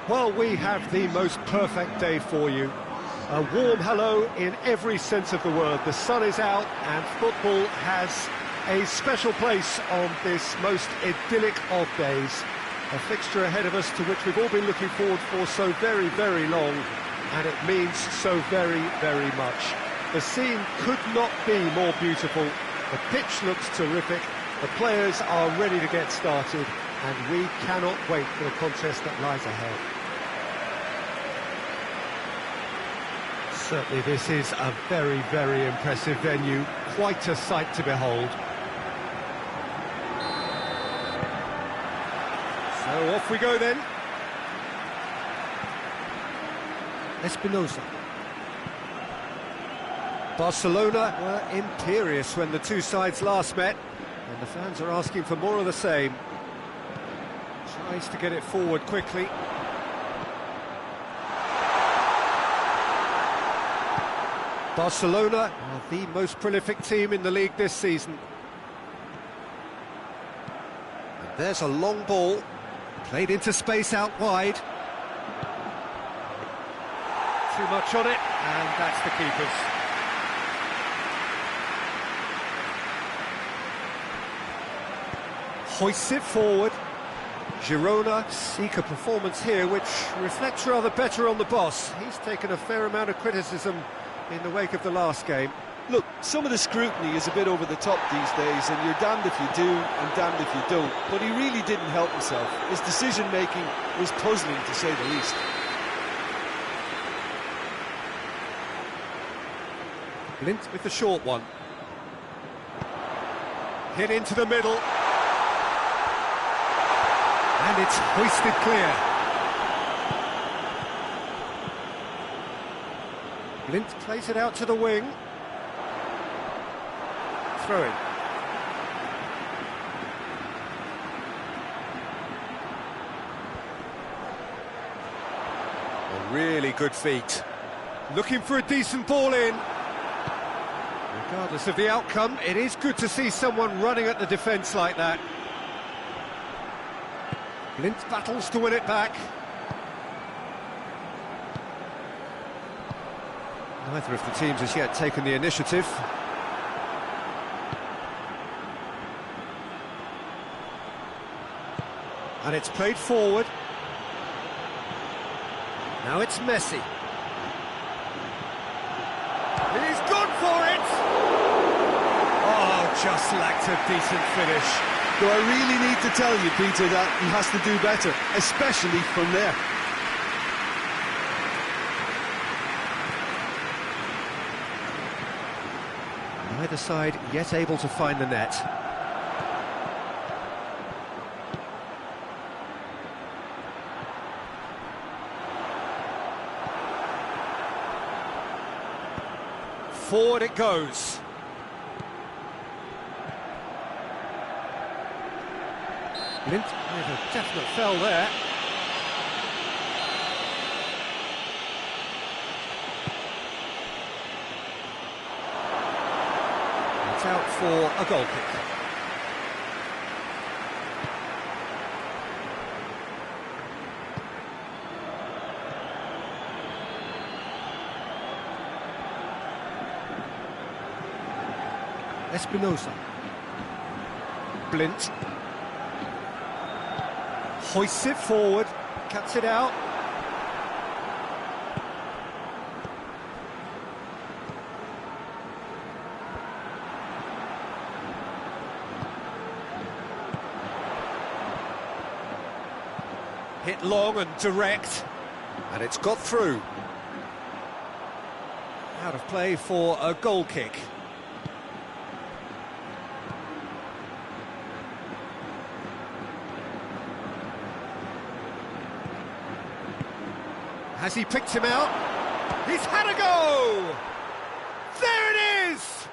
Well, we have the most perfect day for you. A warm hello in every sense of the word. The sun is out and football has a special place on this most idyllic of days. A fixture ahead of us to which we've all been looking forward for so very, very long, and it means so very, very much. The scene could not be more beautiful. The pitch looks terrific. The players are ready to get started, and we cannot wait for the contest that lies ahead. Certainly this is a very, very impressive venue. Quite a sight to behold. So off we go then. Espinosa. Barcelona were imperious when the two sides last met, and the fans are asking for more of the same. Tries to get it forward quickly. Barcelona are the most prolific team in the league this season. And there's a long ball, played into space out wide. Too much on it, and that's the keeper's. Hoists it forward. Girona seek a performance here which reflects rather better on the boss. He's taken a fair amount of criticism in the wake of the last game. Look, some of the scrutiny is a bit over the top these days, and you're damned if you do and damned if you don't. But he really didn't help himself. His decision-making was puzzling, to say the least. Blint with the short one. Hit into the middle. And it's hoisted clear. Blint plays it out to the wing. Throw in. A really good feat. Looking for a decent ball in. Regardless of the outcome, it is good to see someone running at the defence like that. Blint battles to win it back. Neither of the teams has yet taken the initiative. And it's played forward. Now it's Messi. He's gone for it! Oh, just lacked a decent finish. Do I really need to tell you, Peter, that he has to do better, especially from there? Neither side yet able to find the net. Forward it goes. Blint with a definite fell there. It's out for a goal kick. Espinosa. Blint. Hoists it forward, cuts it out. Hit long and direct, and it's got through. Out of play for a goal kick. Has he picked him out? He's had a go! There it is!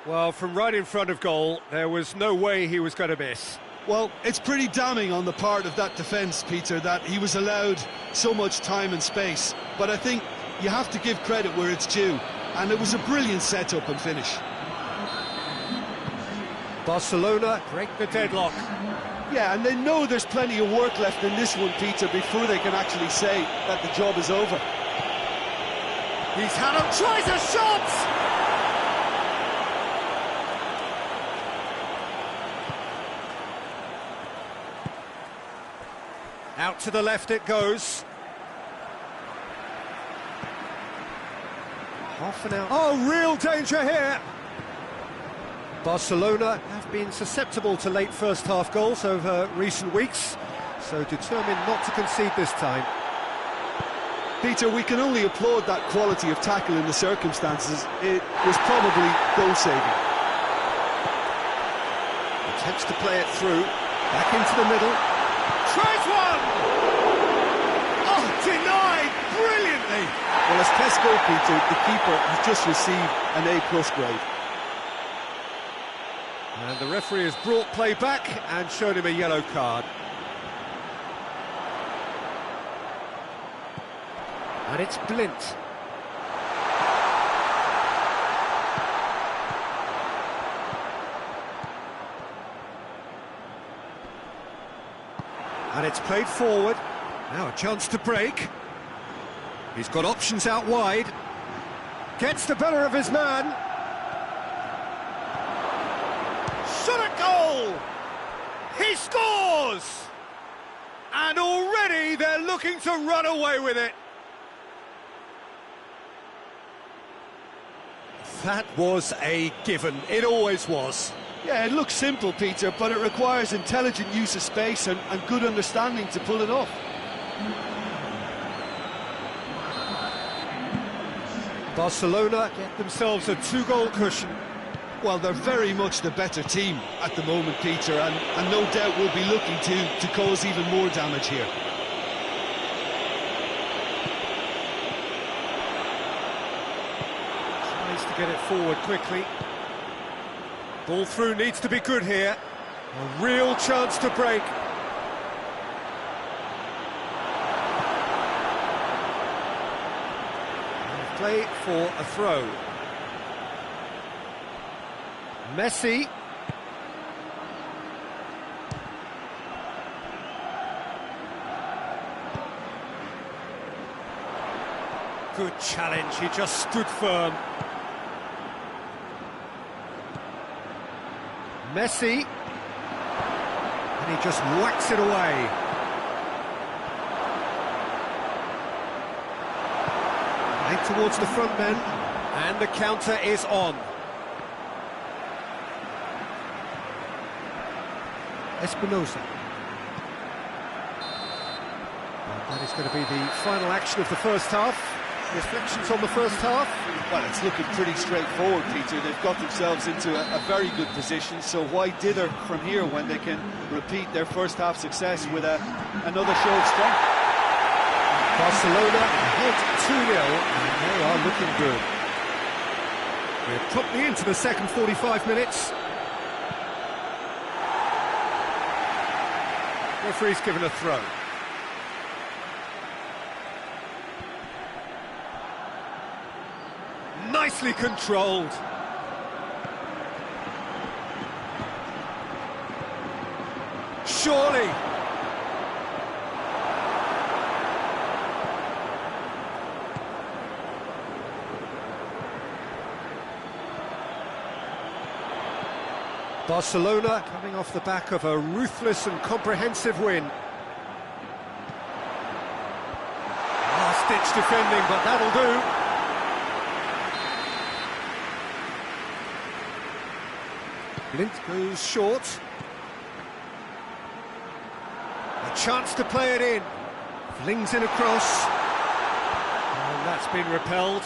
Well, from right in front of goal, there was no way he was going to miss. Well, it's pretty damning on the part of that defence, Peter, that he was allowed so much time and space. But I think you have to give credit where it's due, and it was a brilliant setup and finish. Barcelona break the deadlock. Yeah, and they know there's plenty of work left in this one, Peter, before they can actually say that the job is over. He's had him, tries a shot! Out to the left it goes. Half an hour. Oh, real danger here! Barcelona have been susceptible to late first-half goals over recent weeks, so determined not to concede this time. Peter, we can only applaud that quality of tackle in the circumstances. It was probably goal-saving. Attempts to play it through, back into the middle. Tries one! Oh, denied brilliantly! Well, as tests go, Peter, the keeper has just received an A+ grade. And the referee has brought play back and shown him a yellow card. And it's Blint. And it's played forward. Now a chance to break. He's got options out wide. Gets the better of his man. Shot at goal! He scores! And already they're looking to run away with it. That was a given. It always was. Yeah, it looks simple, Peter, but it requires intelligent use of space and good understanding to pull it off. Barcelona get themselves a 2-goal cushion. Well, they're very much the better team at the moment, Peter, and no doubt will be looking to cause even more damage here. Tries to get it forward quickly. Ball through needs to be good here. A real chance to break. And play for a throw. Messi. Good challenge, he just stood firm. Messi. And he just whacks it away. Right towards the front men. And the counter is on. Espinosa. And that is going to be the final action of the first half. Reflections on the first half? Well, it's looking pretty straightforward, Peter. They've got themselves into a very good position, so why dither from here when they can repeat their first half success with another show of strength? Barcelona ahead 2-0, and they are looking good. We're promptly into the second 45 minutes. Referee's given a throw. Nicely controlled. Surely. Barcelona coming off the back of a ruthless and comprehensive win. Last-ditch defending, but that'll do. Blint goes short. A chance to play it in. Flings in across. And that's been repelled.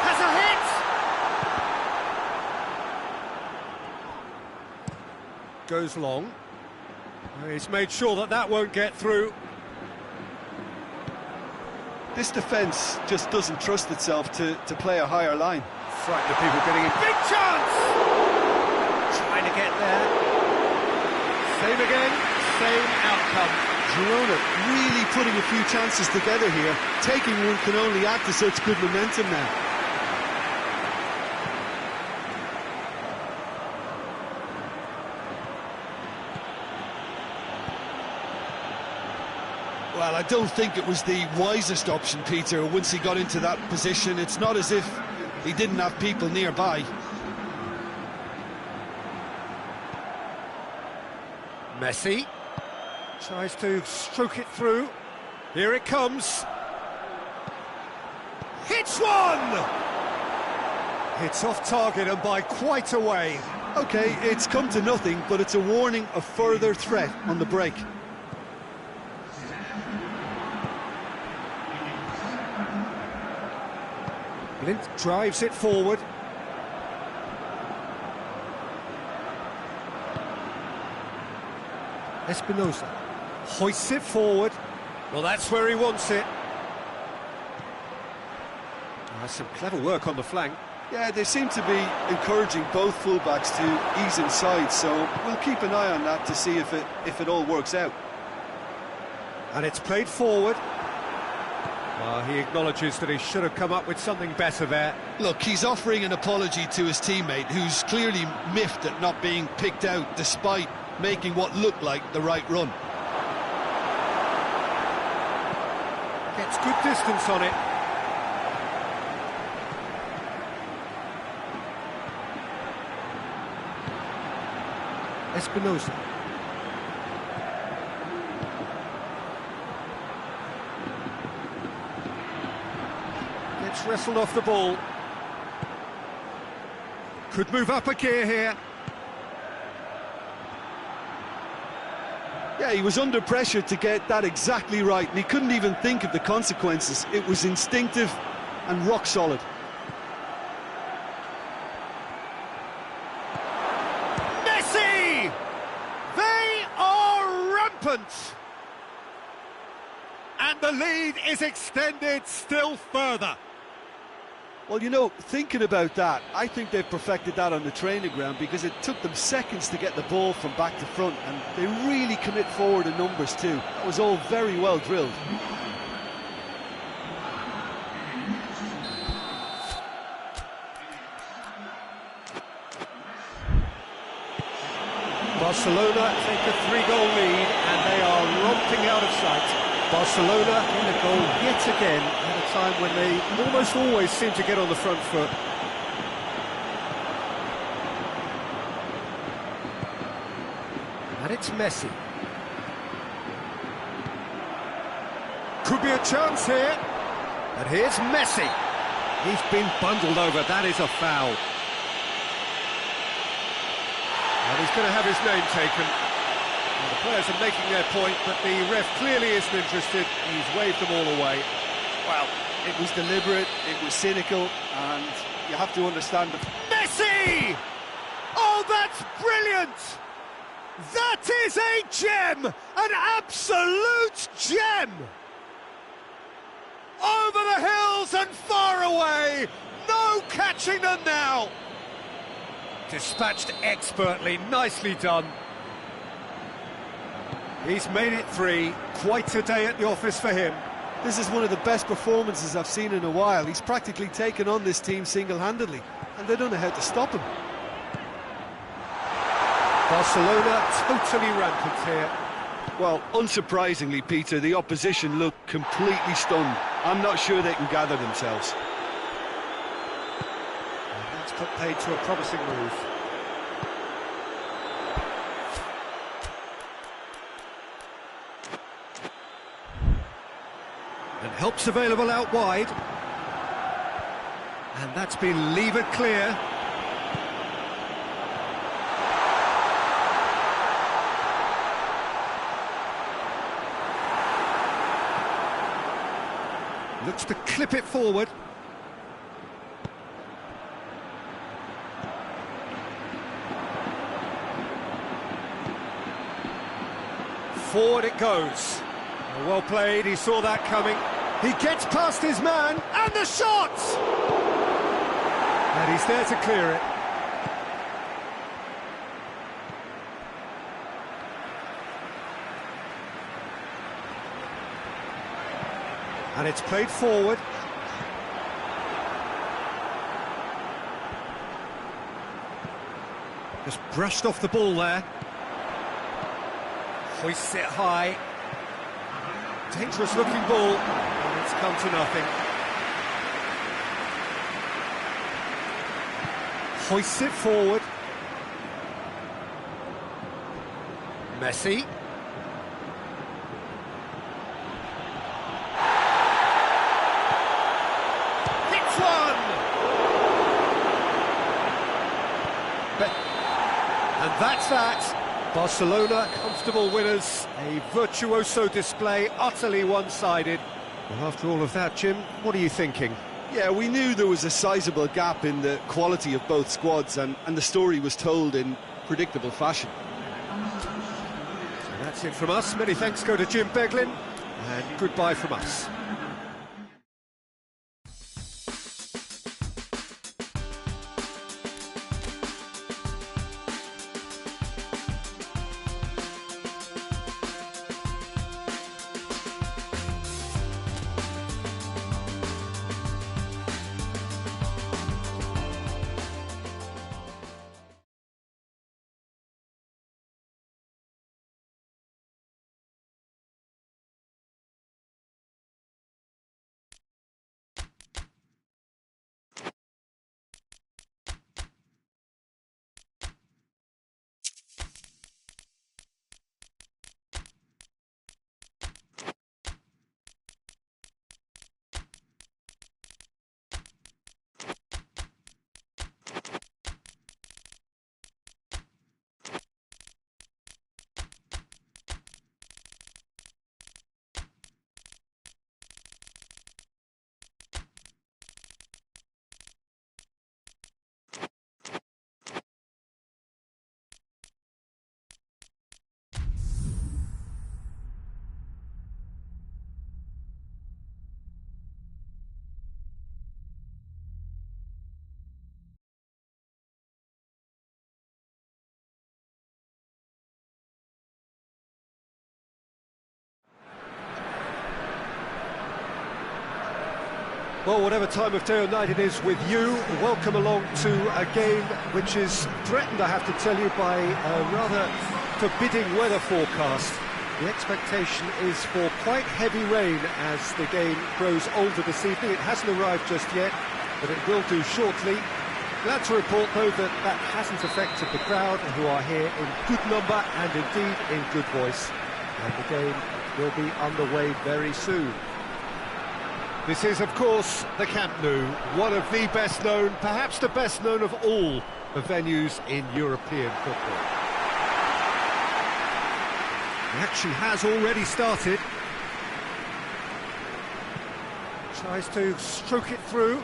Has a hit! Goes long. He's made sure that that won't get through. This defence just doesn't trust itself to play a higher line. Frightened of people getting in. Big chance! Trying to get there. Same again, same outcome. Girona really putting a few chances together here. Taking one can only add to such good momentum now. Well, I don't think it was the wisest option, Peter, once he got into that position. It's not as if he didn't have people nearby. Messi tries to stroke it through. Here it comes. Hits one! It's off target and by quite a way. OK, it's come to nothing, but it's a warning of further threat on the break. Blind drives it forward. Espinosa hoists it forward. Well, that's where he wants it. That's some clever work on the flank. Yeah, they seem to be encouraging both fullbacks to ease inside, so we'll keep an eye on that to see if it all works out. And it's played forward. Well, he acknowledges that he should have come up with something better there. Look, he's offering an apology to his teammate, who's clearly miffed at not being picked out despite making what looked like the right run. Gets good distance on it. Espinosa. Gets wrestled off the ball. Could move up a gear here. Yeah, he was under pressure to get that exactly right, and he couldn't even think of the consequences. It was instinctive and rock solid. Messi! They are rampant! And the lead is extended still further. Well, you know, thinking about that, I think they've perfected that on the training ground, because it took them seconds to get the ball from back to front, and they really commit forward in numbers too. That was all very well drilled. Barcelona take a 3-goal lead and they are romping out of sight. Barcelona in a goal yet again at a time when they almost always seem to get on the front foot. And it's Messi. Could be a chance here. And here's Messi. He's been bundled over. That is a foul. And he's going to have his name taken. Well, the players are making their point, but the ref clearly isn't interested. He's waved them all away. Well, it was deliberate, it was cynical, and you have to understand that. Messi! Oh, that's brilliant! That is a gem! An absolute gem! Over the hills and far away! No catching them now! Dispatched expertly, nicely done. He's made it 3, quite a day at the office for him. This is one of the best performances I've seen in a while. He's practically taken on this team single-handedly, and they don't know how to stop him. Barcelona totally rampant here. Well, unsurprisingly, Peter, the opposition look completely stunned. I'm not sure they can gather themselves. That's put paid to a promising move. And help's available out wide. And that's been levered clear. Looks to clip it forward. Forward it goes. Well played, he saw that coming. He gets past his man, and the shot! And he's there to clear it. And it's played forward. Just brushed off the ball there. Hoists it high. Dangerous looking ball, and it's come to nothing. Hoists it forward. Messi. Hits one! And that's that. Barcelona, comfortable winners. A virtuoso display, utterly one-sided. Well, after all of that, Jim, what are you thinking? Yeah, we knew there was a sizable gap in the quality of both squads, and the story was told in predictable fashion. And that's it from us. Many thanks go to Jim Beglin, and goodbye from us. Well, whatever time of day or night it is with you, welcome along to a game which is threatened, I have to tell you, by a rather forbidding weather forecast. The expectation is for quite heavy rain as the game grows older this evening. It hasn't arrived just yet, but it will do shortly. Glad to report, though, that that hasn't affected the crowd, who are here in good number and indeed in good voice. And the game will be underway very soon. This is, of course, the Camp Nou, one of the best known, perhaps the best known of all the venues in European football. The action has already started. Tries to stroke it through.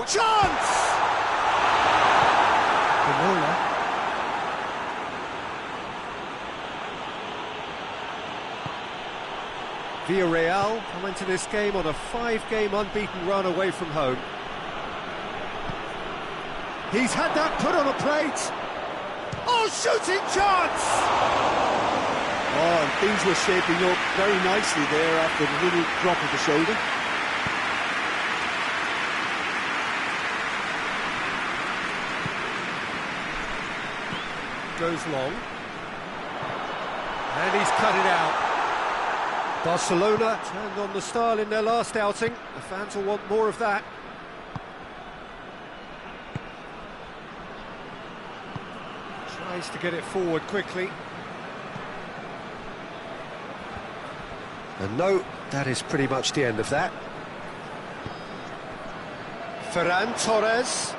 Chance! Villarreal come into this game on a 5-game unbeaten run away from home. He's had that put on a plate. Oh, shooting chance! Oh, and things were shaping up very nicely there after the little drop of the shoulder. Goes long, and he's cut it out. Barcelona turned on the style in their last outing. The fans will want more of that. Tries to get it forward quickly. And no, that is pretty much the end of that. Ferran Torres.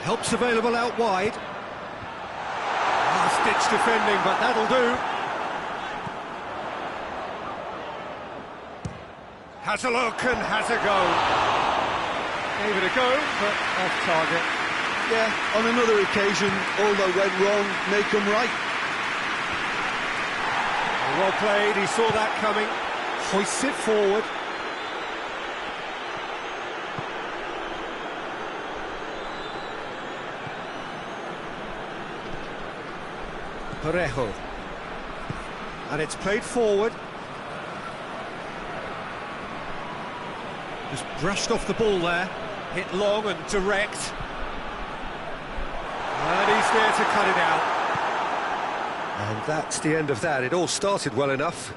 Help's available out wide. Last-ditch defending, but that'll do. Has a look and has a go. Gave it a go, but off target. Yeah, on another occasion, all that went wrong may come right. Well played, he saw that coming. Hoists it forward. Parejo. And it's played forward. Just brushed off the ball there. Hit long and direct. And he's there to cut it out. And that's the end of that. It all started well enough.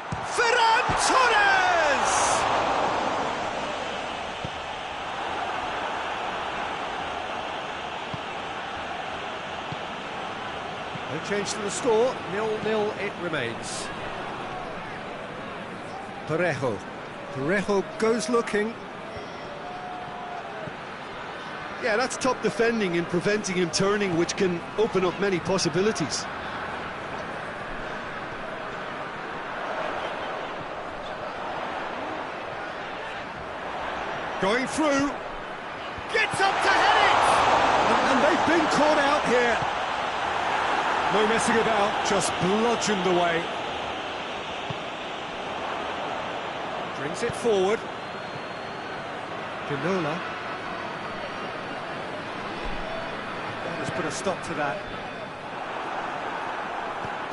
Ferran Torres! No change to the score. 0-0 it remains. Parejo. Parejo goes looking. Yeah, that's top defending and preventing him turning, which can open up many possibilities. Going through. Gets up to head it! And they've been caught out here. No messing about, just bludgeoned away. Brings it forward. Ginola. That has put a stop to that.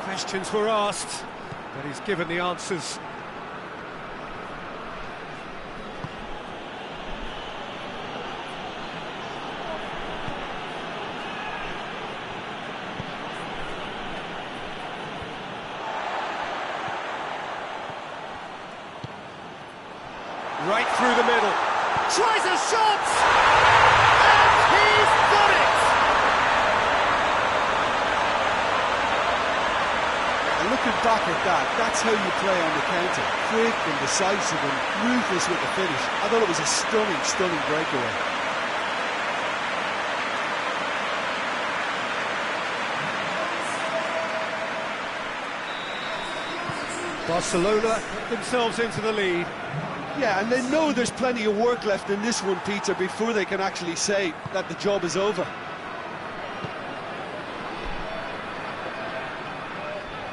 Questions were asked, but he's given the answers. Right through the middle. Tries a shot! And he's got it! And looking back at that, that's how you play on the counter. Quick and decisive and ruthless with the finish. I thought it was a stunning, stunning breakaway. Barcelona put themselves into the lead. Yeah, and they know there's plenty of work left in this one, Peter, before they can actually say that the job is over.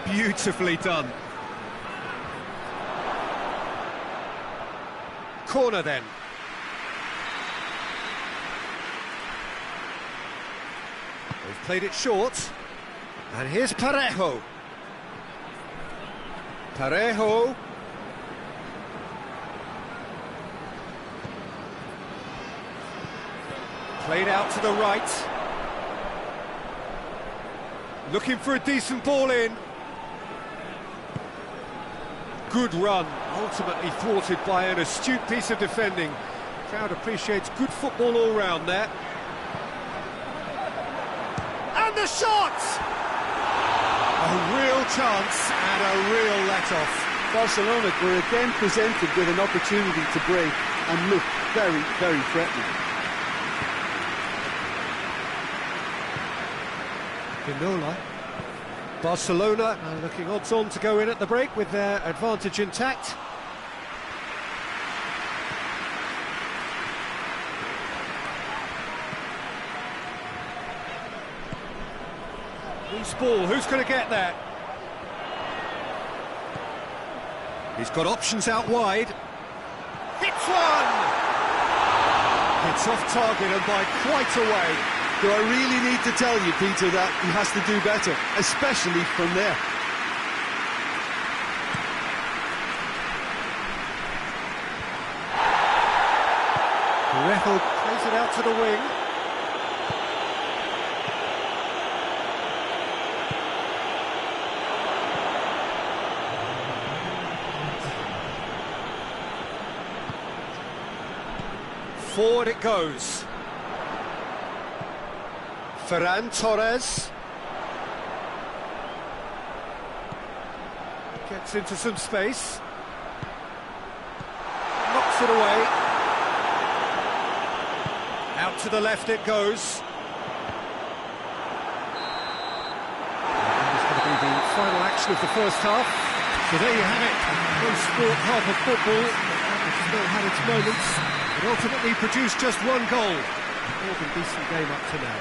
Beautifully done. Corner then. They've played it short. And here's Parejo. Parejo. Played out to the right. Looking for a decent ball in. Good run, ultimately thwarted by an astute piece of defending. Crowd appreciates good football all round there. And the shot! A real chance and a real let-off. Barcelona were again presented with an opportunity to break and look very, very threatening. Ginola. Barcelona looking odds-on to go in at the break with their advantage intact. Loose ball, who's going to get there? He's got options out wide. Hits one! Hits off target and by quite a way. Do I really need to tell you, Peter, that he has to do better, especially from there? Parejo plays it out to the wing. Forward it goes. Ferran Torres gets into some space, knocks it away, out to the left it goes. And this is going to be the final action of the first half. So there you have it, most sport half of football, which still had its moments, but ultimately produced just one goal. More than decent game up to now.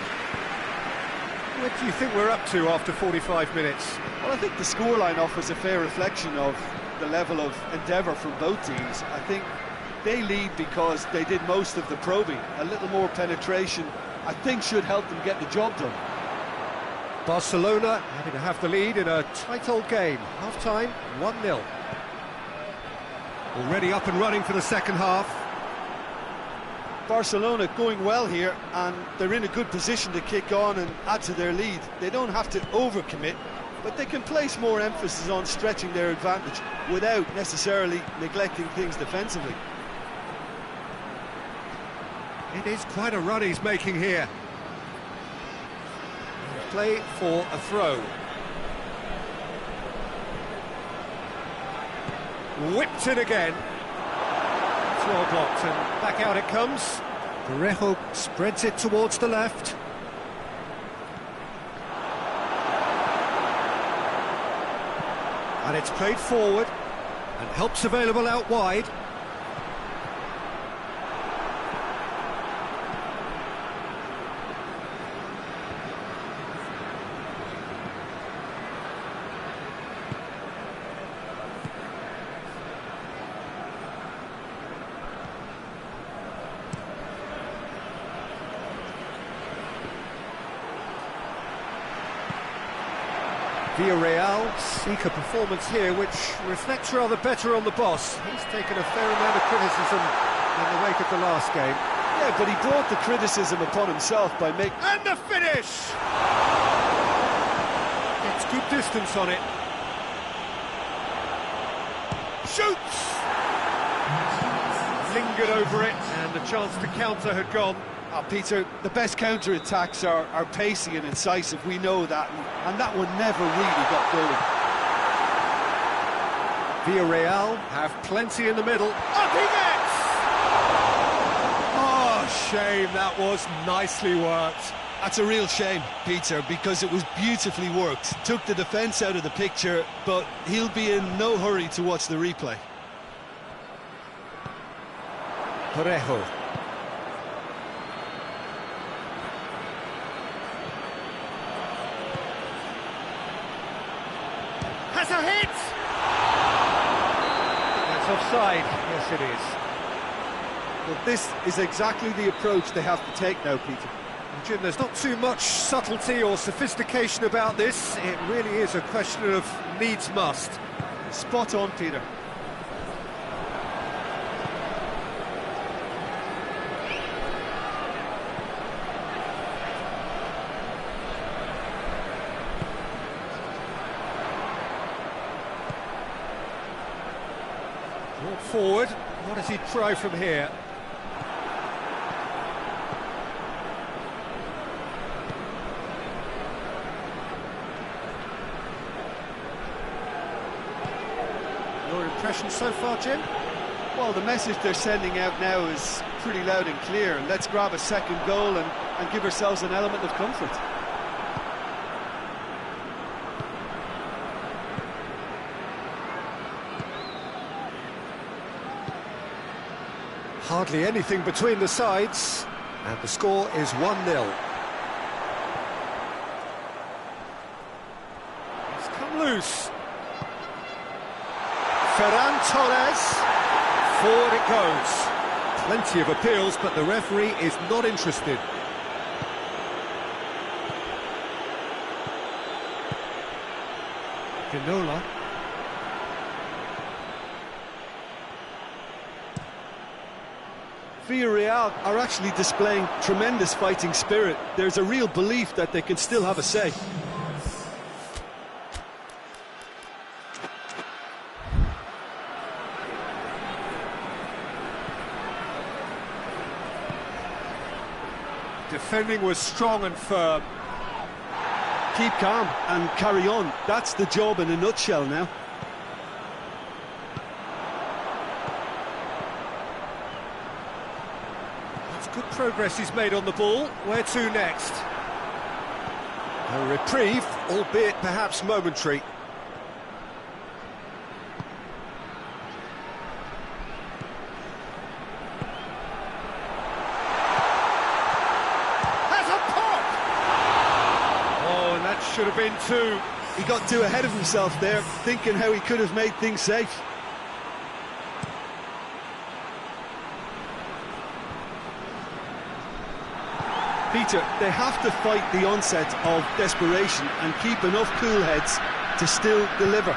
What do you think we're up to after 45 minutes? Well, I think the scoreline offers a fair reflection of the level of endeavour from both teams. I think they lead because they did most of the probing. A little more penetration, I think, should help them get the job done. Barcelona having to have the lead in a tight old game. Half-time, 1-0. Already up and running for the second half. Barcelona going well here, and they're in a good position to kick on and add to their lead. They don't have to overcommit, but they can place more emphasis on stretching their advantage without necessarily neglecting things defensively. It is quite a run he's making here. Play for a throw. Whipped in again. It's well blocked and back out it comes. Parejo spreads it towards the left. And it's played forward and help's available out wide. Villarreal seek a performance here which reflects rather better on the boss. He's taken a fair amount of criticism in the wake of the last game. Yeah, but he brought the criticism upon himself by making... And the finish! Gets good distance on it. Shoots! Lingered over it, and the chance to counter had gone. Oh, Peter, the best counter-attacks are pacey and incisive, we know that, and that one never really got going. Villarreal have plenty in the middle. Up he gets! Oh, shame, that was nicely worked. That's a real shame, Peter, because it was beautifully worked. Took the defence out of the picture, but he'll be in no hurry to watch the replay. Parejo. Has a hit! That's offside. Yes, it is. Well, this is exactly the approach they have to take now, Peter. Jim, there's not too much subtlety or sophistication about this. It really is a question of needs must. Spot on, Peter. Brought forward. What does he try from here? Your impression so far, Jim? Well, the message they're sending out now is pretty loud and clear. Let's grab a second goal and give ourselves an element of comfort. Hardly anything between the sides, and the score is 1-0. It's come loose. Ferran Torres, forward it goes. Plenty of appeals, but the referee is not interested. Ginola. Villarreal are actually displaying tremendous fighting spirit. There's a real belief that they can still have a say. Defending was strong and firm. Keep calm and carry on. That's the job in a nutshell now. Good progress he's made on the ball. Where to next? A reprieve, albeit perhaps momentary. Has a pop! Oh, and that should have been two. He got too ahead of himself there, thinking how he could have made things safe. Peter, they have to fight the onset of desperation and keep enough cool heads to still deliver.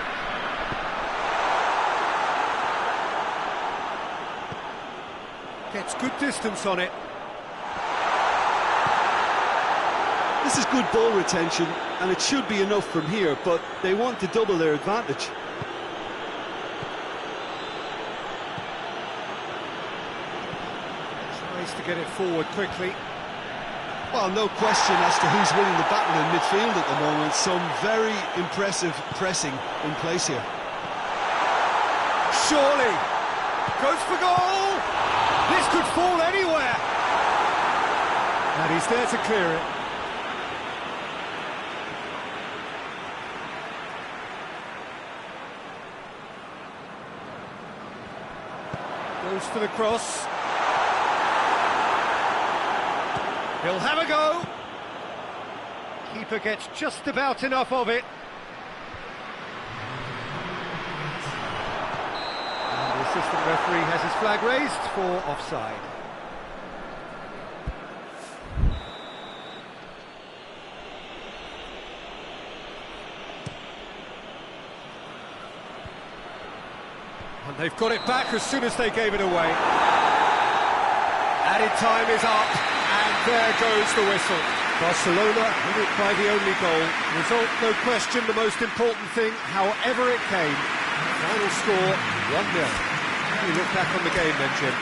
Gets good distance on it. This is good ball retention, and it should be enough from here, but they want to double their advantage. Tries to get it forward quickly. Well, no question as to who's winning the battle in midfield at the moment. Some very impressive pressing in place here. Surely! Goes for goal! This could fall anywhere! And he's there to clear it. Goes for the cross. He'll have a go. Keeper gets just about enough of it. And the assistant referee has his flag raised for offside. And they've got it back as soon as they gave it away. Added time is up, and there goes the whistle. Barcelona win it by the only goal. Result, no question, the most important thing, however it came. Final score, 1-0. You look back on the game then, Jim.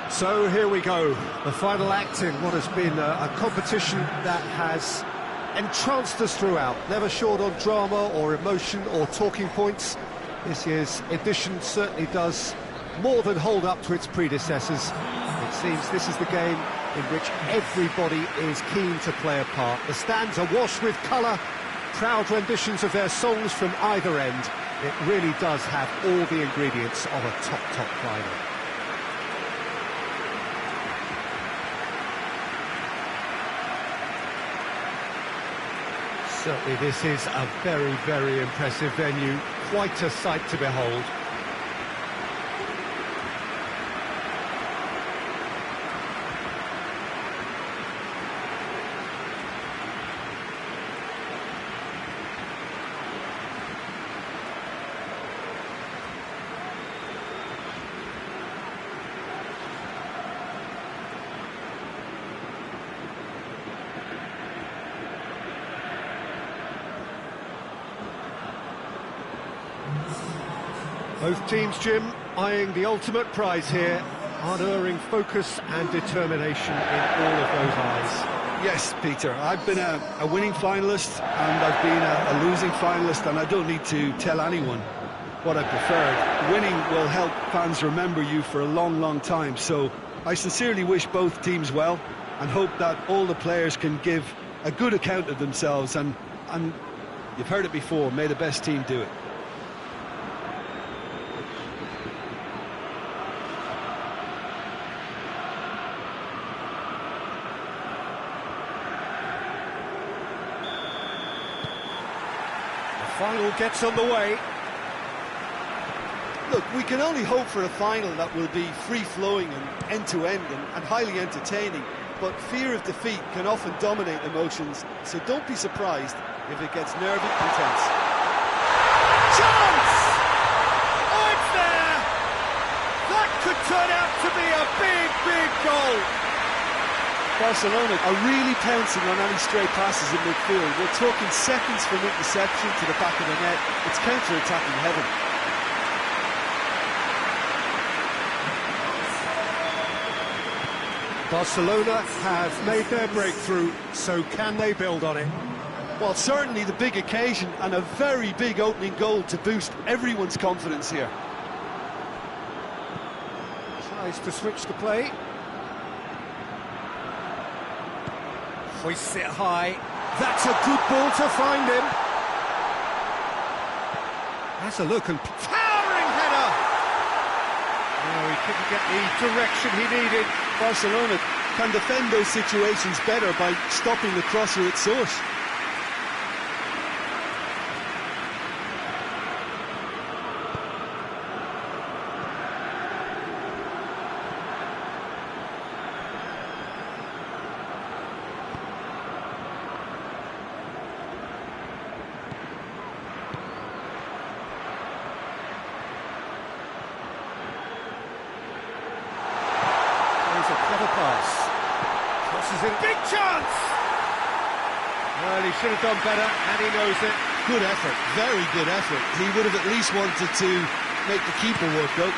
So here we go, the final act in what has been a competition that has entranced us throughout, never short on drama or emotion or talking points. This year's edition certainly does more than hold up to its predecessors. It seems this is the game in which everybody is keen to play a part. The stands are washed with colour, proud renditions of their songs from either end. It really does have all the ingredients of a top final. Certainly this is a very, very impressive venue, quite a sight to behold. Both teams, Jim, eyeing the ultimate prize here, unerring focus and determination in all of those eyes. Yes, Peter, I've been a winning finalist and I've been a losing finalist, and I don't need to tell anyone what I preferred. Winning will help fans remember you for a long, long time, so I sincerely wish both teams well and hope that all the players can give a good account of themselves, and you've heard it before, may the best team do it. Final gets on the way. Look, we can only hope for a final that will be free-flowing and end-to-end and highly entertaining, but fear of defeat can often dominate emotions, so don't be surprised if it gets nervy and tense. Chance! Oh, it's there! That could turn out to be a big, big goal. Barcelona are really pouncing on any stray passes in midfield. We're talking seconds from interception to the back of the net. It's counter-attacking heaven. Barcelona have made their breakthrough, so can they build on it? Well, certainly the big occasion and a very big opening goal to boost everyone's confidence here. Tries to switch the play. Hoists it high. That's a good ball to find him. Has a look and towering header. No, he couldn't get the direction he needed. Barcelona can defend those situations better by stopping the crosser at source. Big chance! Well, he should have done better, and he knows it. Good effort, very good effort. He would have at least wanted to make the keeper work, though.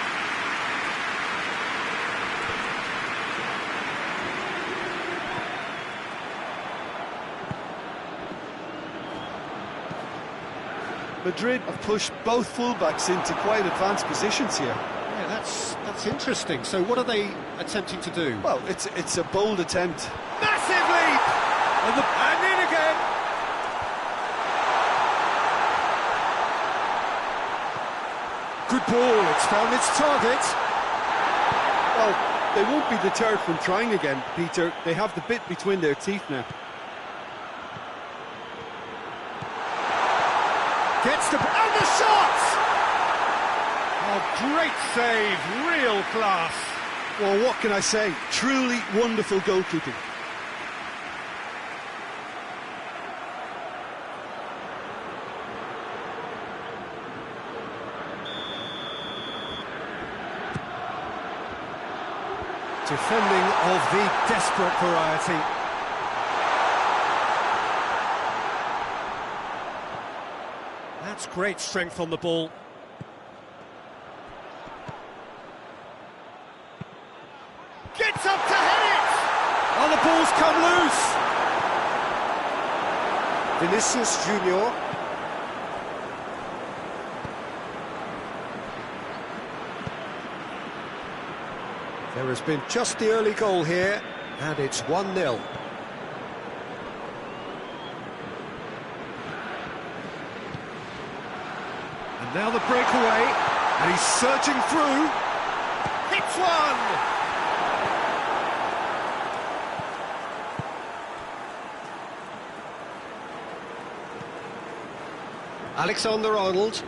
Madrid have pushed both fullbacks into quite advanced positions here. Yeah, that's interesting. So what are they attempting to do? Well, it's a bold attempt. Massive leap! And in again! Good ball, it's found its target. Well, they won't be deterred from trying again, Peter. They have the bit between their teeth now. Gets the... and the shot! Oh, great save, real class. Well, what can I say? Truly wonderful goalkeeping. Defending of the desperate variety. That's great strength on the ball. Gets up to head it! Oh, the ball's come loose! Vinicius Junior. There has been just the early goal here, and it's 1-0. And now the breakaway, and he's searching through. Hits one! Alexander-Arnold.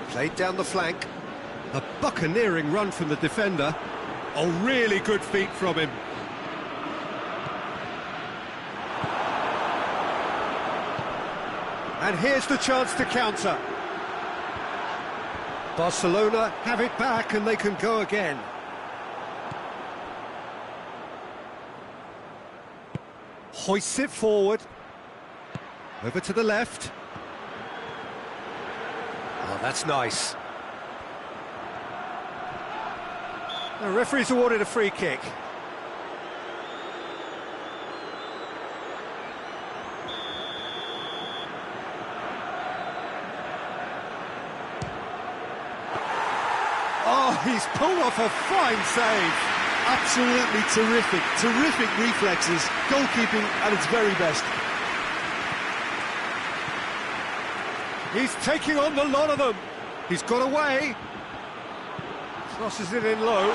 Played down the flank. A buccaneering run from the defender. Oh, really good feet from him. And here's the chance to counter. Barcelona have it back and they can go again. Hoists it forward. Over to the left. Oh, that's nice. The referee's awarded a free kick. Oh, he's pulled off a fine save. Absolutely terrific, terrific reflexes, goalkeeping at its very best. He's taking on the lot of them. He's got away. Crosses it in low.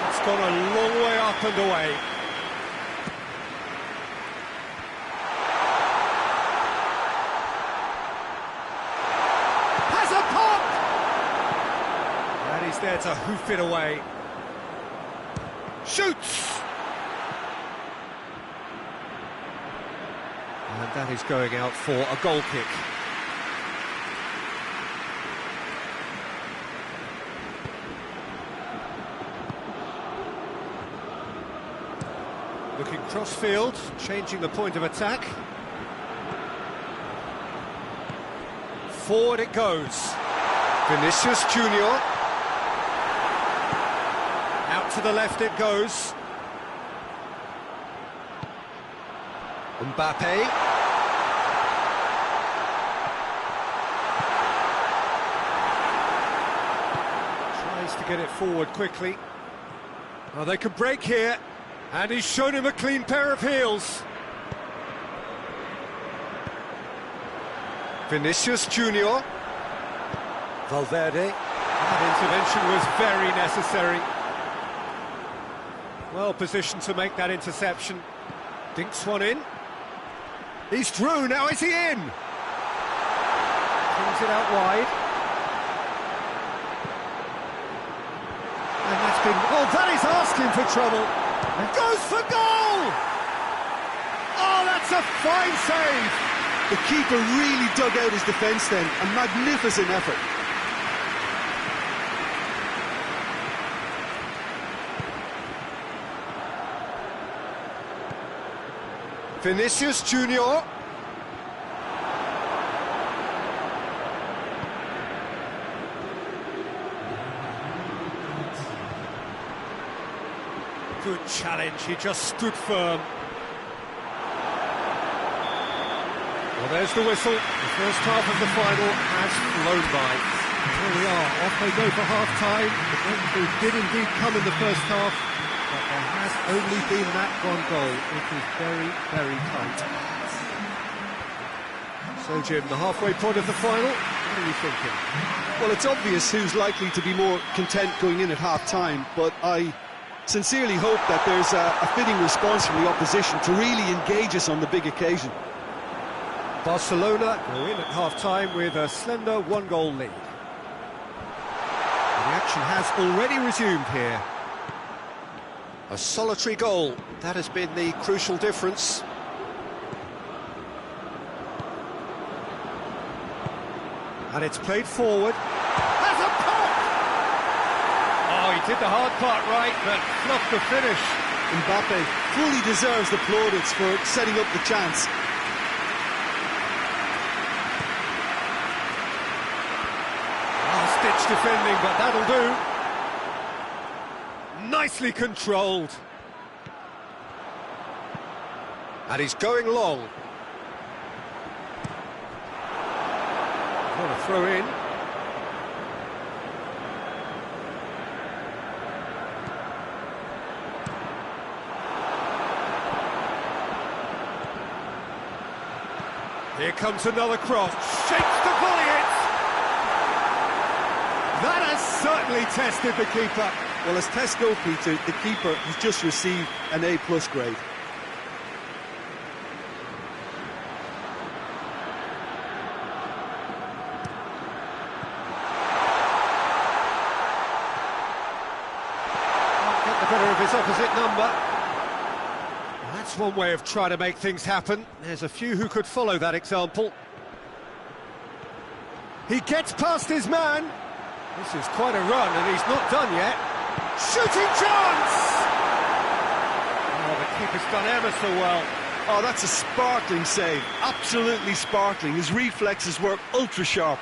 It's gone a long way up and away. there to hoof it away. Shoots! And that is going out for a goal kick. Looking cross-field, changing the point of attack. Forward it goes. Vinicius Junior. Out to the left it goes. Mbappe. Tries to get it forward quickly. Oh, they could break here. And he's shown him a clean pair of heels. Vinicius Junior. Valverde. That intervention was very necessary. Well positioned to make that interception. Dinks one in. He's through, now is he in? Brings it out wide. And that's been... Oh, that is asking for trouble. And goes for goal! Oh, that's a fine save! The keeper really dug out his defence then, a magnificent effort. Vinicius Junior. Good challenge, he just stood firm. Well, there's the whistle. The first half of the final has flown by. Here we are, off they go for half-time. The breakthrough did indeed come in the first half, but there has only been that one goal. It is very, very tight. So, Jim, the halfway point of the final, what are you thinking? Well, it's obvious who's likely to be more content going in at half-time, but I sincerely hope that there's a fitting response from the opposition to really engage us on the big occasion. Barcelona go in at half-time with a slender one-goal lead. And the action has already resumed here. A solitary goal, that has been the crucial difference. And it's played forward. Has a pop! Oh, he did the hard part right, but fluffed the finish. Mbappe fully deserves the plaudits for setting up the chance. Last-ditch defending, but that'll do. Nicely controlled. And he's going long. What a throw in. Here comes another cross. Shapes to volley it. That has certainly tested the keeper. Well, as tests go, Peter, the keeper has just received an A+ grade. Get the better of his opposite number. That's one way of trying to make things happen. There's a few who could follow that example. He gets past his man. This is quite a run, and he's not done yet. Shooting chance! Oh, the keeper's done ever so well. Oh, that's a sparkling save. Absolutely sparkling. His reflexes work ultra sharp.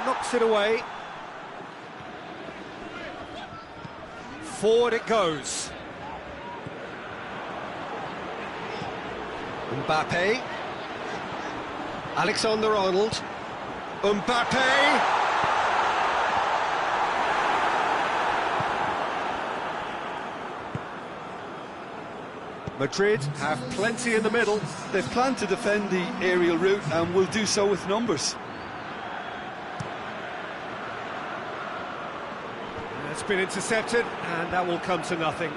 Knocks it away. Forward it goes. Mbappe. Alexander-Arnold. Mbappe! Madrid have plenty in the middle. They've planned to defend the aerial route and will do so with numbers. It's been intercepted, and that will come to nothing.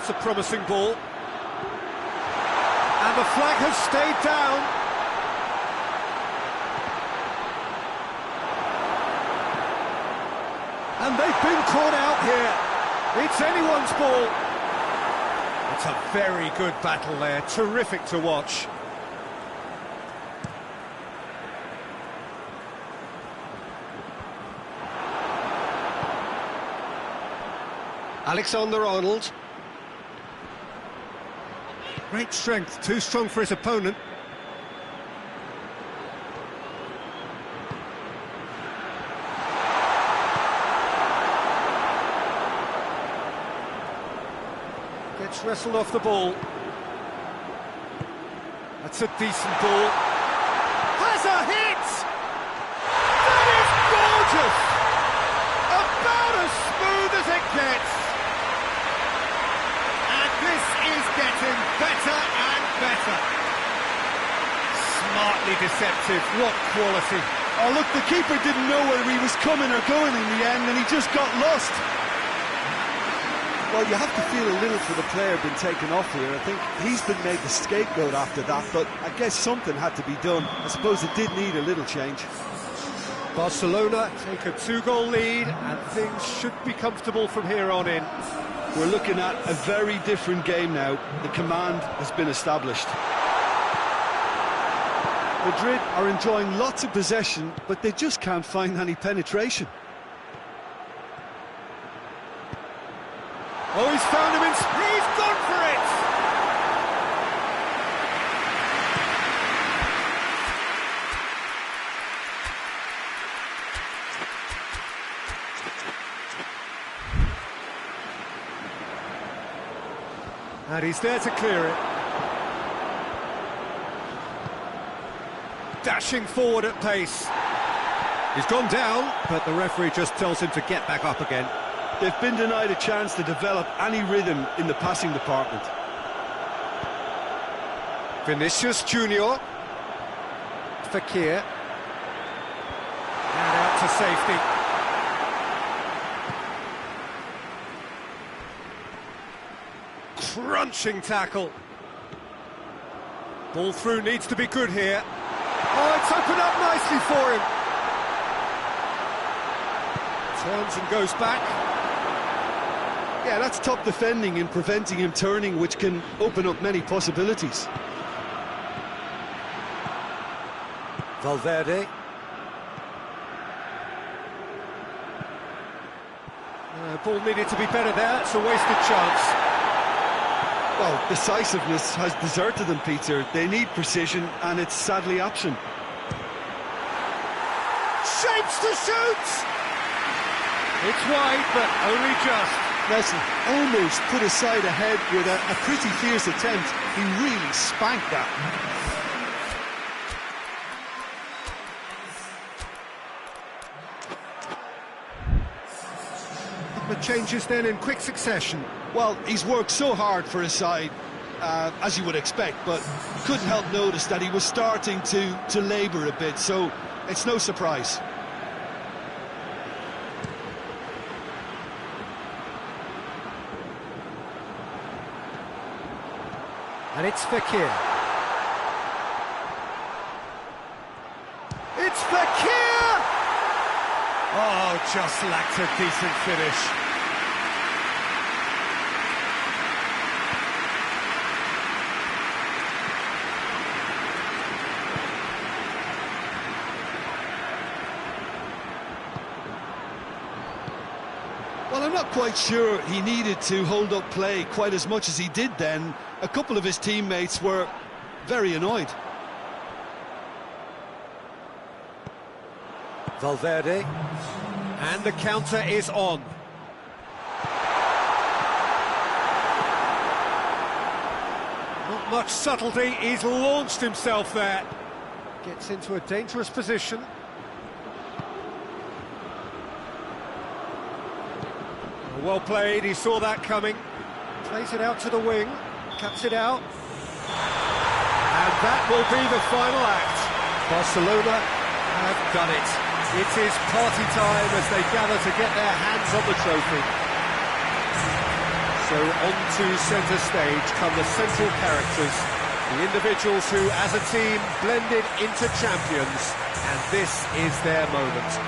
That's a promising ball. And the flag has stayed down. And they've been caught out here. It's anyone's ball. It's a very good battle there. Terrific to watch. Alexander-Arnold. Great strength, too strong for his opponent. Gets wrestled off the ball. That's a decent ball. Has a hit! That is gorgeous! About as smooth as it gets. And this is getting better and better. Smartly deceptive, what quality. Oh look, the keeper didn't know whether he was coming or going in the end, and he just got lost. Well, you have to feel a little for the player being taken off here. I think he's been made the scapegoat after that, but I guess something had to be done. I suppose it did need a little change. Barcelona take a 2-goal lead, and things should be comfortable from here on in. We're looking at a very different game now. The command has been established. Madrid are enjoying lots of possession, but they just can't find any penetration. Oh, he's found him he's gone for it! And he's there to clear it. Dashing forward at pace. He's gone down, but the referee just tells him to get back up again. They've been denied a chance to develop any rhythm in the passing department. Vinicius Junior. Fekir. And out to safety. Crunching tackle. Ball through needs to be good here. Oh, it's opened up nicely for him. Turns and goes back. Yeah, that's top defending and preventing him turning, which can open up many possibilities. Valverde. Ball needed to be better there. It's a wasted chance. Well, decisiveness has deserted them, Peter. They need precision, and it's sadly absent. Shapes to shoot! It's wide, but only just. Listen, almost put his side ahead with a pretty fierce attempt. He really spanked that. The changes then in quick succession. Well, he's worked so hard for his side, as you would expect, but couldn't help notice that he was starting to labour a bit, so it's no surprise. And it's Fekir. It's Fekir! Oh, just lacked a decent finish. Well, I'm not quite sure he needed to hold up play quite as much as he did then. A couple of his teammates were very annoyed. Valverde. And the counter is on. Not much subtlety, he's launched himself there. Gets into a dangerous position. Well played, he saw that coming. Plays it out to the wing, cuts it out. And that will be the final act. Barcelona have done it. It is party time as they gather to get their hands on the trophy. So onto centre stage come the central characters, the individuals who, as a team, blended into champions, and this is their moment.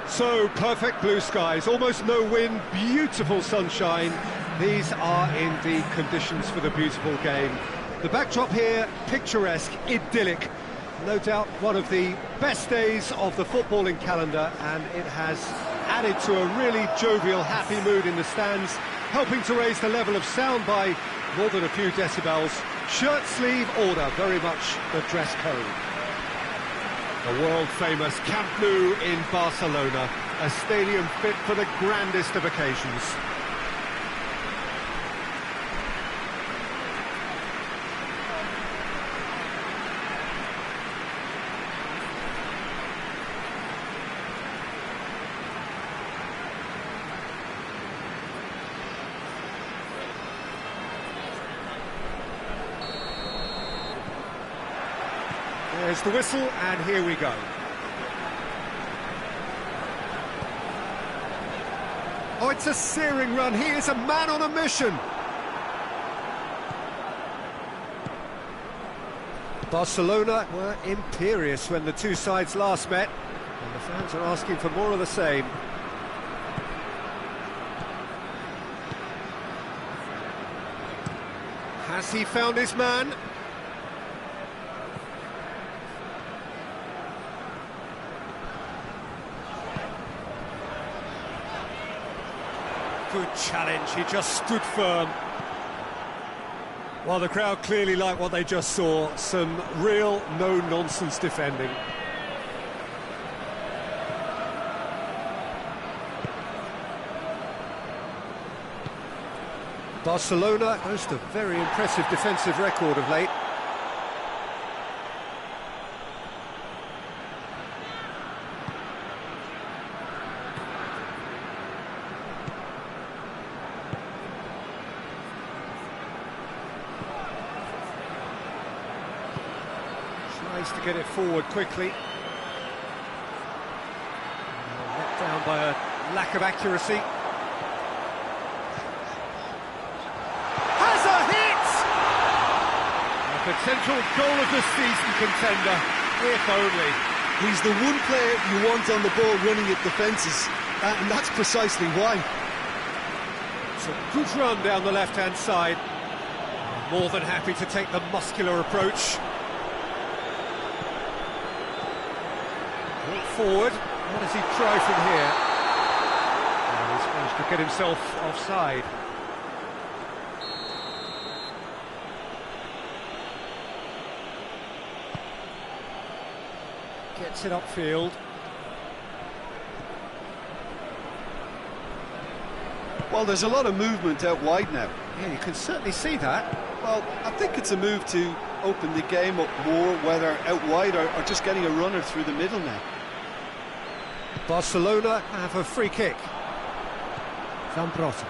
So, perfect blue skies, almost no wind, beautiful sunshine. These are indeed conditions for the beautiful game. The backdrop here, picturesque, idyllic. No doubt one of the best days of the footballing calendar, and it has added to a really jovial, happy mood in the stands, helping to raise the level of sound by more than a few decibels. Shirt-sleeve order, very much the dress code. The world-famous Camp Nou in Barcelona, a stadium fit for the grandest of occasions. There's the whistle, and here we go. Oh, it's a searing run. He is a man on a mission. Barcelona were imperious when the two sides last met, and the fans are asking for more of the same. Has he found his man? Good challenge, he just stood firm. Well, the crowd clearly like what they just saw. Some real no-nonsense defending. Barcelona boast a very impressive defensive record of late. Tries to get it forward quickly. Let down by a lack of accuracy. Has a hit! A potential goal of the season contender, if only. He's the one player you want on the ball running at defences, and that's precisely why. It's a good run down the left-hand side. More than happy to take the muscular approach. Forward, what does he try from here? Oh, he's managed to get himself offside. Gets it upfield. Well, there's a lot of movement out wide now. Yeah, you can certainly see that. Well, I think it's a move to open the game up more, whether out wide or just getting a runner through the middle now. Barcelona have a free kick. Zambrotta.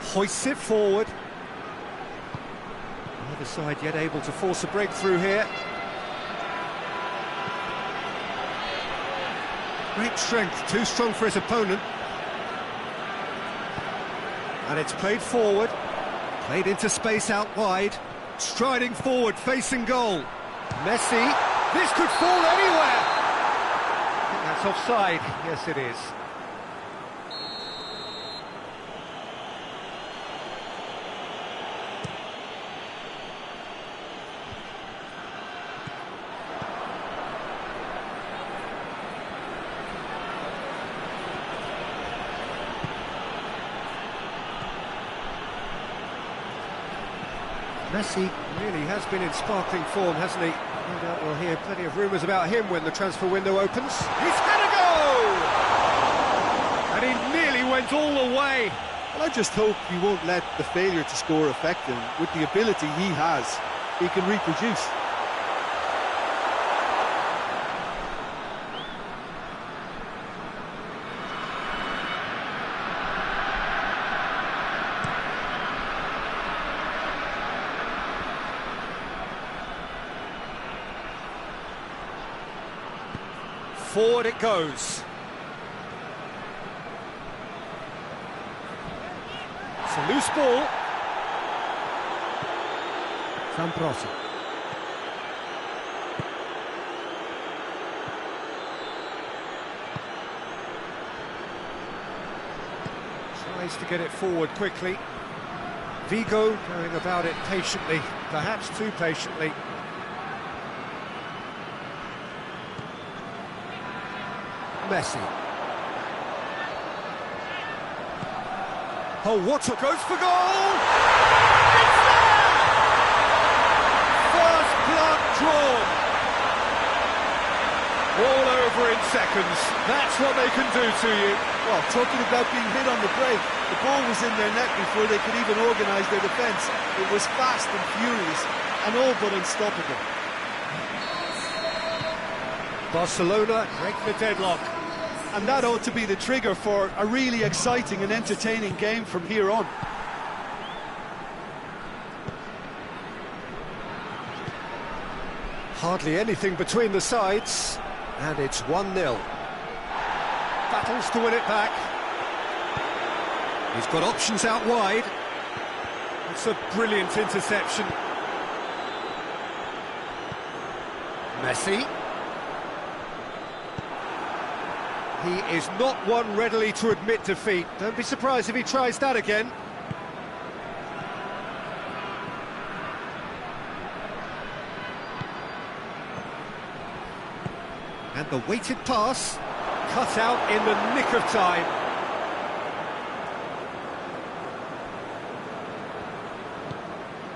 Hoists it forward. The other side yet able to force a breakthrough here. Great strength, too strong for his opponent. And it's played forward, played into space out wide, striding forward, facing goal. Messi, this could fall anywhere! I think that's offside, yes it is. Messi really has been in sparkling form, hasn't he? No doubt we'll hear plenty of rumours about him when the transfer window opens. He's had a go! And he nearly went all the way. Well, I just hope he won't let the failure to score affect him. With the ability he has, he can reproduce. Forward it goes. It's a loose ball. Zambrotta. Tries to get it forward quickly. Vigo going about it patiently, perhaps too patiently. Messi. Oh, what a goes for goal! It's there! First blood drawn. All over in seconds. That's what they can do to you. Well, talking about being hit on the break, the ball was in their net before they could even organise their defence. It was fast and furious, and all but unstoppable. Barcelona break the deadlock. And that ought to be the trigger for a really exciting and entertaining game from here on. Hardly anything between the sides, and it's 1-0. Battles to win it back. He's got options out wide. It's a brilliant interception. Messi. He is not one readily to admit defeat. Don't be surprised if he tries that again. And the weighted pass, cut out in the nick of time.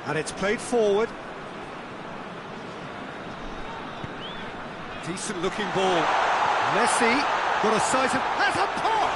And it's played forward. Decent looking ball. Messi. Got a size of... has a pop!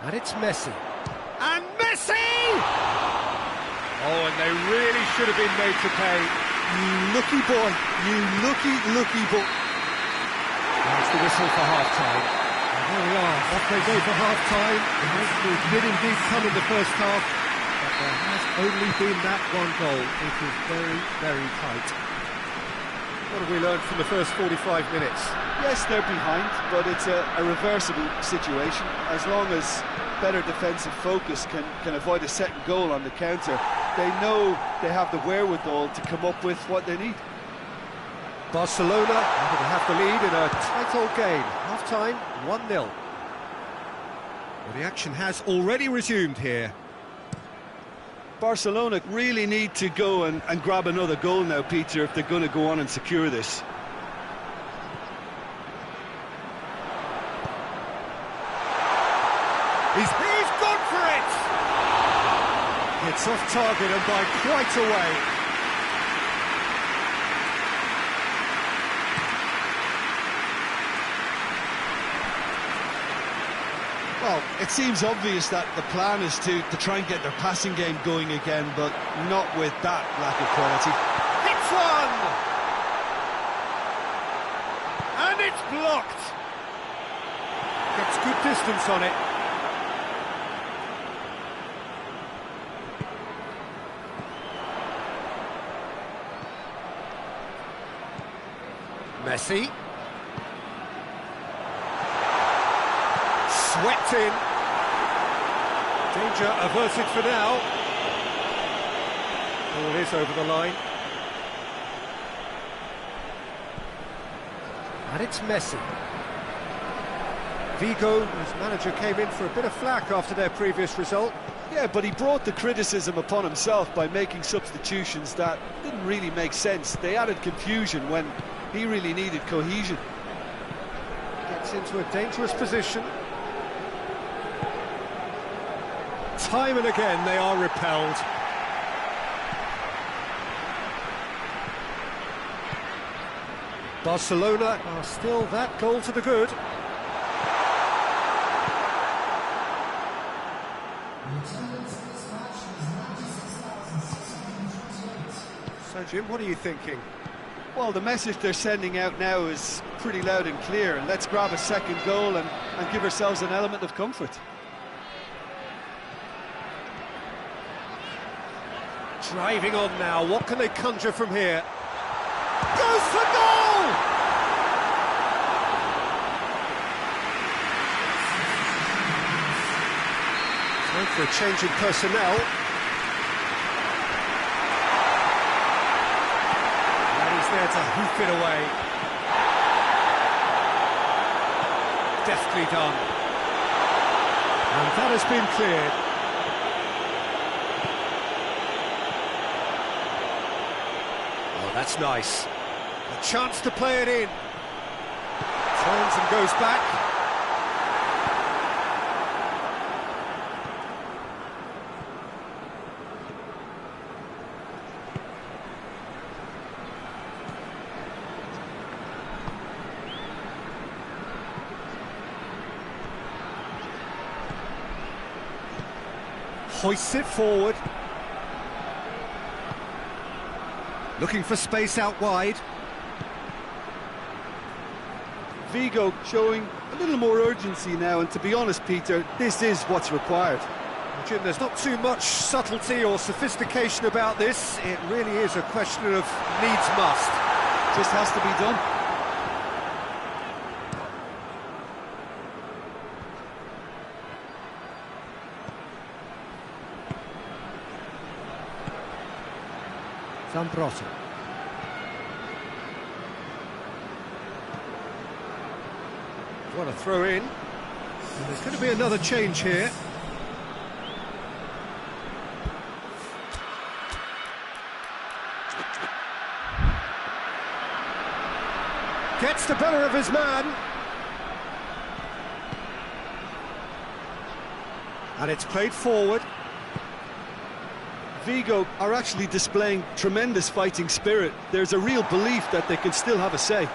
And it's Messi. And Messi! Oh, and they really should have been made to pay. You lucky boy, you lucky boy. That's the whistle for half-time. And there we are, off they go for half-time. The breakthrough did indeed come in the first half, but there has only been that one goal. It is very, very tight. What have we learned from the first 45 minutes? Yes, they're behind, but it's a reversible situation. As long as better defensive focus can avoid a second goal on the counter, they know they have the wherewithal to come up with what they need. Barcelona able to have the lead in a tight old game. Half-time, 1-0. Well, the action has already resumed here. Barcelona really need to go and grab another goal now, Peter, if they're going to go on and secure this. He's gone for it! It's off target and by quite a way. Well, it seems obvious that the plan is to try and get their passing game going again, but not with that lack of quality. Hits one! And it's blocked! Gets good distance on it. Messi. Swept in. Danger averted for now. Ball is over the line. And it's Messi. Vigo, his manager, came in for a bit of flack after their previous result. Yeah, but he brought the criticism upon himself by making substitutions that didn't really make sense. They added confusion when he really needed cohesion. Gets into a dangerous position. Time and again they are repelled. Barcelona are still that goal to the good. So Jim, what are you thinking? Well, the message they're sending out now is pretty loud and clear. Let's grab a second goal and give ourselves an element of comfort. Driving on now, what can they conjure from here? Goes for goal! Time for a change in personnel. And he's there to hoof it away. Deftly done. And that has been cleared. That's nice. A chance to play it in. Turns and goes back. Hoists it forward. Looking for space out wide. Vigo showing a little more urgency now, and to be honest, Peter, this is what's required. Jim, there's not too much subtlety or sophistication about this. It really is a question of needs must. Just has to be done. Zambrotta. What a throw in. And there's going to be another change here. Gets the better of his man. And it's played forward. Vigo are actually displaying tremendous fighting spirit. There's a real belief that they can still have a say.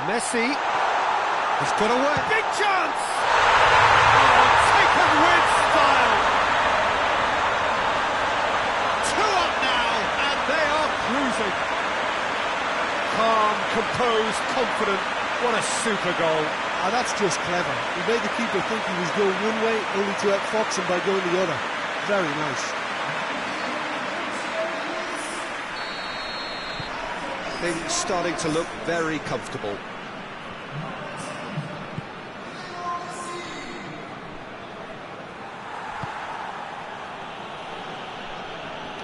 Messi has got away. Big chance! Oh, taken with style. 2 up now, and they are cruising. Calm, composed, confident. What a super goal. And that's just clever. He made the keeper think he was going one way, only to outfox him by going the other. Very nice. Things starting to look very comfortable.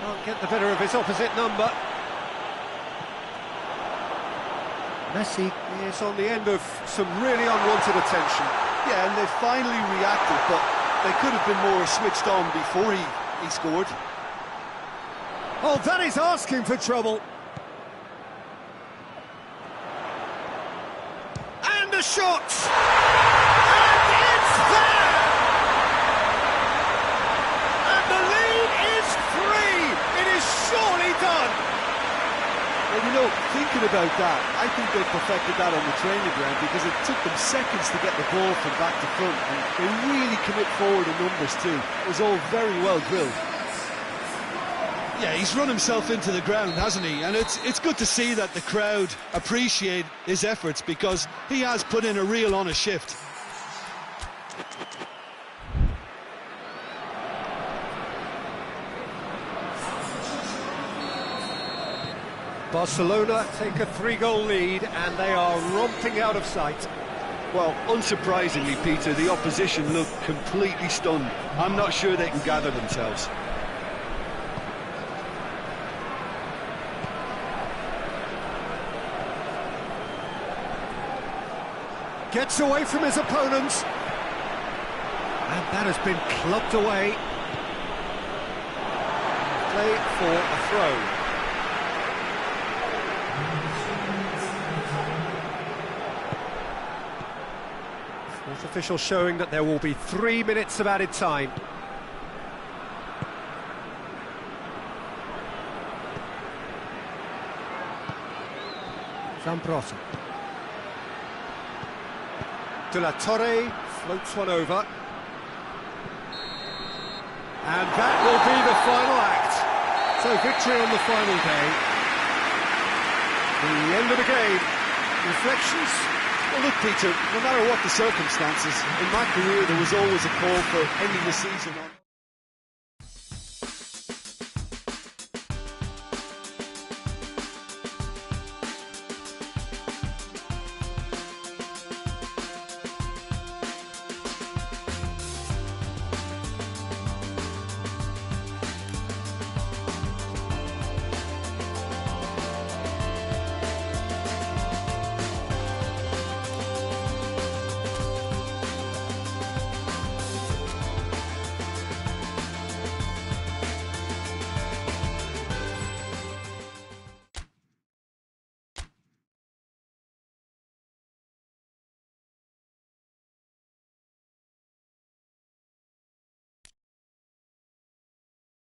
Can't get the better of his opposite number. Messi is on the end of some really unwanted attention. Yeah, and they finally reacted, but they could have been more switched on before he scored. Oh, that is asking for trouble. And a shot! And it's there! And the lead is 3! It is surely done! Well, you know, thinking about that, I think they perfected that on the training ground because it took them seconds to get the ball from back to front, and they really commit forward in numbers too. It was all very well drilled. Yeah, he's run himself into the ground, hasn't he? And it's good to see that the crowd appreciate his efforts because he has put in a real honest shift. Barcelona take a 3-goal lead and they are romping out of sight. Well, unsurprisingly, Peter, the opposition look completely stunned. I'm not sure they can gather themselves. Gets away from his opponents. And that has been clubbed away. Play for a throw. Fourth official showing that there will be 3 minutes of added time. Zambrotta. De la Torre floats one over. And that will be the final act. So victory on the final day. The end of the game. Reflections? Well, look, Peter, no matter what the circumstances, in my career there was always a call for ending the season on